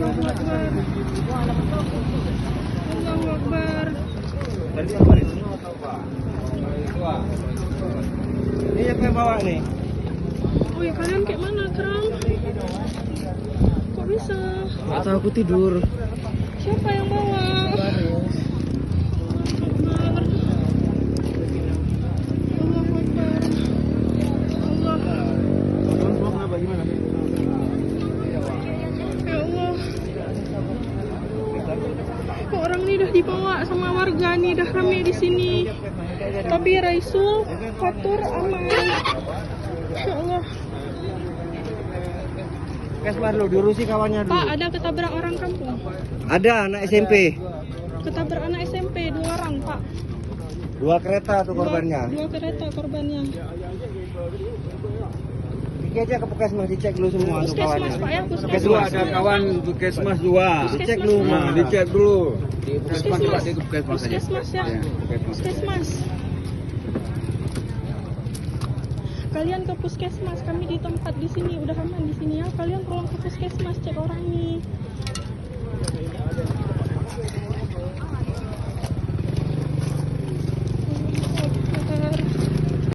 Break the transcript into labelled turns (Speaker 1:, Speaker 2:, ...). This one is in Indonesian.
Speaker 1: Allahu Akbar. Allahu Akbar.
Speaker 2: Ini siapa yang bawa nih?
Speaker 1: Oh ya, kalian kayak mana, Kerang? Kok bisa?
Speaker 2: Gak tahu, aku tidur.
Speaker 1: Siapa yang bawa? Allahu Akbar. Allahu Akbar. Allah. Ya Allah. Kok orang ini dah dibawa sama warga nih, dah rame di sini. Tapi Raisul, Fatur, aman. Ya Allah.
Speaker 2: Kesmar lu, diurusi kawannya dulu.
Speaker 1: Pak, ada ketabrak orang kampung.
Speaker 2: Ada anak SMP.
Speaker 1: Ketabrak anak SMP, 2 orang, Pak.
Speaker 2: 2 kereta tuh korbannya.
Speaker 1: Dua kereta korbannya.
Speaker 2: Pergi aja ke Puskesmas, dicek dulu semua tuh kawannya.
Speaker 1: Puskesmas, Pak ya,
Speaker 3: Kedua
Speaker 1: puskesmas.
Speaker 3: ada kawan Puskesmas 2.
Speaker 2: Dicek dulu.
Speaker 3: Nah, dicek dulu. Di
Speaker 1: Puskesmas.
Speaker 3: Puskesmas, di Puskesmas saja.
Speaker 1: Puskesmas ya. Puskesmas. Kalian ke puskesmas, kami di tempat di sini udah aman di sini ya. Kalian tolong ke puskesmas, cek orang ini.